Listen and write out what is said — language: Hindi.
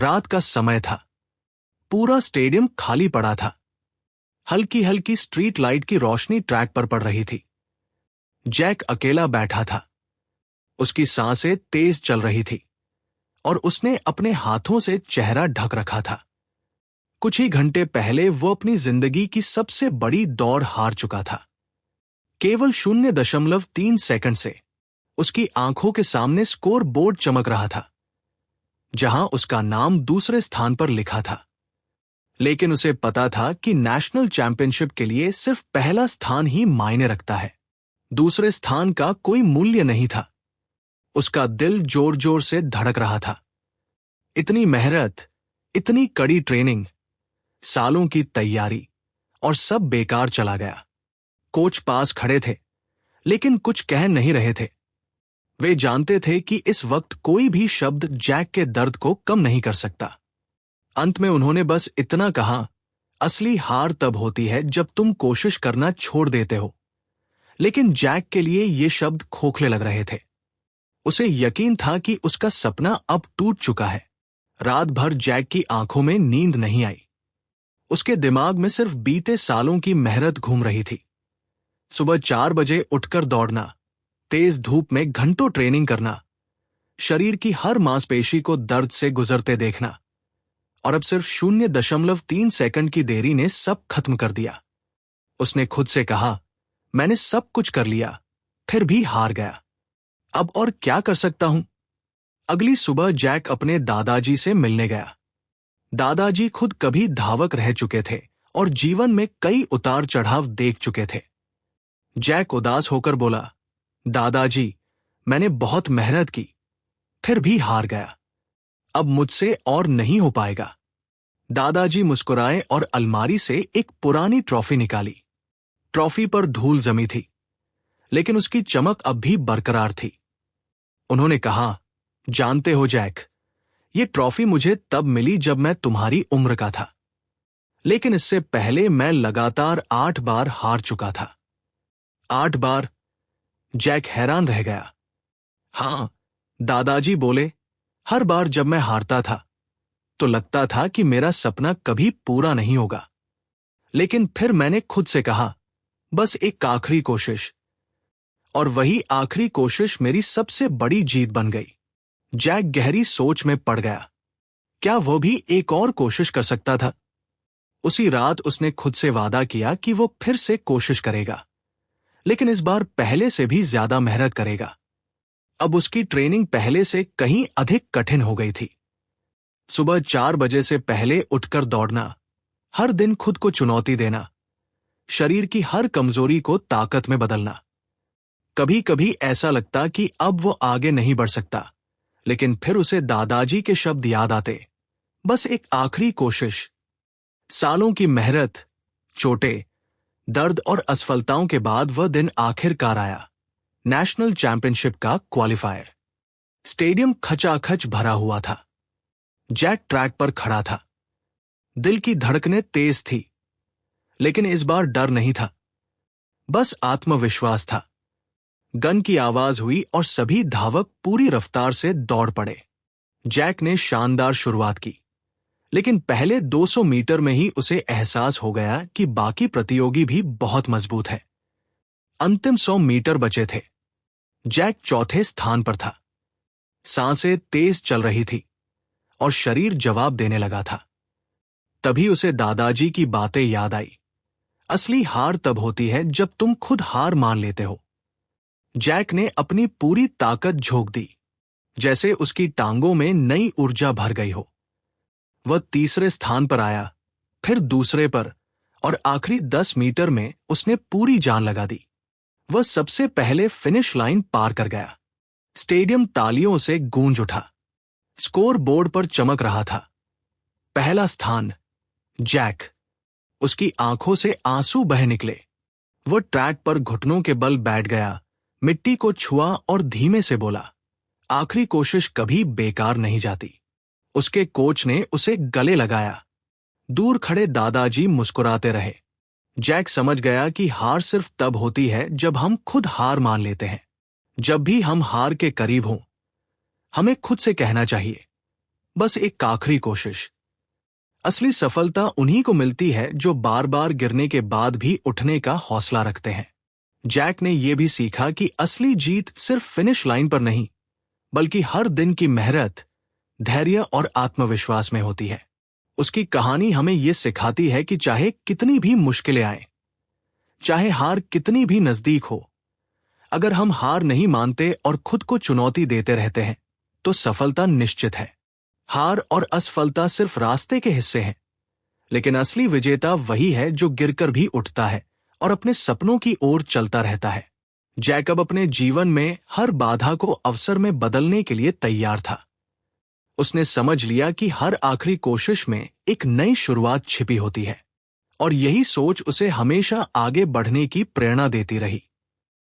रात का समय था। पूरा स्टेडियम खाली पड़ा था। हल्की हल्की स्ट्रीट लाइट की रोशनी ट्रैक पर पड़ रही थी। जैक अकेला बैठा था। उसकी सांसें तेज चल रही थी और उसने अपने हाथों से चेहरा ढक रखा था। कुछ ही घंटे पहले वो अपनी जिंदगी की सबसे बड़ी दौड़ हार चुका था। केवल 0.3 सेकंड से उसकी आंखों के सामने स्कोर बोर्ड चमक रहा था, जहां उसका नाम दूसरे स्थान पर लिखा था। लेकिन उसे पता था कि नेशनल चैंपियनशिप के लिए सिर्फ पहला स्थान ही मायने रखता है। दूसरे स्थान का कोई मूल्य नहीं था। उसका दिल जोर जोर से धड़क रहा था। इतनी मेहनत, इतनी कड़ी ट्रेनिंग, सालों की तैयारी, और सब बेकार चला गया। कोच पास खड़े थे, लेकिन कुछ कह नहीं रहे थे। वे जानते थे कि इस वक्त कोई भी शब्द जैक के दर्द को कम नहीं कर सकता। अंत में उन्होंने बस इतना कहा, असली हार तब होती है जब तुम कोशिश करना छोड़ देते हो। लेकिन जैक के लिए ये शब्द खोखले लग रहे थे। उसे यकीन था कि उसका सपना अब टूट चुका है। रात भर जैक की आंखों में नींद नहीं आई। उसके दिमाग में सिर्फ बीते सालों की मेहनत घूम रही थी। सुबह 4 बजे उठकर दौड़ना, तेज धूप में घंटों ट्रेनिंग करना, शरीर की हर मांसपेशी को दर्द से गुजरते देखना, और अब सिर्फ 0.3 सेकंड की देरी ने सब खत्म कर दिया। उसने खुद से कहा, मैंने सब कुछ कर लिया, फिर भी हार गया। अब और क्या कर सकता हूं? अगली सुबह जैक अपने दादाजी से मिलने गया। दादाजी खुद कभी धावक रह चुके थे और जीवन में कई उतार चढ़ाव देख चुके थे। जैक उदास होकर बोला, दादाजी, मैंने बहुत मेहनत की, फिर भी हार गया। अब मुझसे और नहीं हो पाएगा। दादाजी मुस्कुराए और अलमारी से एक पुरानी ट्रॉफी निकाली। ट्रॉफी पर धूल जमी थी, लेकिन उसकी चमक अब भी बरकरार थी। उन्होंने कहा, जानते हो जैक, ये ट्रॉफी मुझे तब मिली जब मैं तुम्हारी उम्र का था। लेकिन इससे पहले मैं लगातार 8 बार हार चुका था। 8 बार? जैक हैरान रह गया। हां, दादाजी बोले, हर बार जब मैं हारता था तो लगता था कि मेरा सपना कभी पूरा नहीं होगा। लेकिन फिर मैंने खुद से कहा, बस एक आखिरी कोशिश। और वही आखिरी कोशिश मेरी सबसे बड़ी जीत बन गई। जैक गहरी सोच में पड़ गया। क्या वो भी एक और कोशिश कर सकता था? उसी रात उसने खुद से वादा किया कि वो फिर से कोशिश करेगा, लेकिन इस बार पहले से भी ज्यादा मेहनत करेगा। अब उसकी ट्रेनिंग पहले से कहीं अधिक कठिन हो गई थी। सुबह 4 बजे से पहले उठकर दौड़ना, हर दिन खुद को चुनौती देना, शरीर की हर कमजोरी को ताकत में बदलना। कभी कभी ऐसा लगता कि अब वो आगे नहीं बढ़ सकता, लेकिन फिर उसे दादाजी के शब्द याद आते, बस एक आखिरी कोशिश। सालों की मेहनत, चोटें, दर्द और असफलताओं के बाद वह दिन आखिरकार आया, नेशनल चैंपियनशिप का क्वालिफायर। स्टेडियम खचाखच भरा हुआ था। जैक ट्रैक पर खड़ा था। दिल की धड़कनें तेज थी, लेकिन इस बार डर नहीं था, बस आत्मविश्वास था। गन की आवाज हुई और सभी धावक पूरी रफ्तार से दौड़ पड़े। जैक ने शानदार शुरुआत की, लेकिन पहले 200 मीटर में ही उसे एहसास हो गया कि बाकी प्रतियोगी भी बहुत मजबूत है। अंतिम 100 मीटर बचे थे। जैक चौथे स्थान पर था। सांसें तेज चल रही थी और शरीर जवाब देने लगा था। तभी उसे दादाजी की बातें याद आई। असली हार तब होती है जब तुम खुद हार मान लेते हो। जैक ने अपनी पूरी ताकत झोंक दी, जैसे उसकी टांगों में नई ऊर्जा भर गई हो। वह तीसरे स्थान पर आया, फिर दूसरे पर, और आखिरी 10 मीटर में उसने पूरी जान लगा दी। वह सबसे पहले फिनिश लाइन पार कर गया। स्टेडियम तालियों से गूंज उठा। स्कोर बोर्ड पर चमक रहा था, पहला स्थान, जैक। उसकी आंखों से आंसू बह निकले। वह ट्रैक पर घुटनों के बल बैठ गया, मिट्टी को छुआ और धीमे से बोला, आखिरी कोशिश कभी बेकार नहीं जाती। उसके कोच ने उसे गले लगाया। दूर खड़े दादाजी मुस्कुराते रहे। जैक समझ गया कि हार सिर्फ तब होती है जब हम खुद हार मान लेते हैं। जब भी हम हार के करीब हों, हमें खुद से कहना चाहिए, बस एक आखिरी कोशिश। असली सफलता उन्हीं को मिलती है जो बार बार गिरने के बाद भी उठने का हौसला रखते हैं। जैक ने यह भी सीखा कि असली जीत सिर्फ फिनिश लाइन पर नहीं, बल्कि हर दिन की मेहनत, धैर्य और आत्मविश्वास में होती है। उसकी कहानी हमें यह सिखाती है कि चाहे कितनी भी मुश्किलें आए, चाहे हार कितनी भी नजदीक हो, अगर हम हार नहीं मानते और खुद को चुनौती देते रहते हैं तो सफलता निश्चित है। हार और असफलता सिर्फ रास्ते के हिस्से हैं, लेकिन असली विजेता वही है जो गिरकर भी उठता है और अपने सपनों की ओर चलता रहता है। जैकब अपने जीवन में हर बाधा को अवसर में बदलने के लिए तैयार था। उसने समझ लिया कि हर आखिरी कोशिश में एक नई शुरुआत छिपी होती है, और यही सोच उसे हमेशा आगे बढ़ने की प्रेरणा देती रही।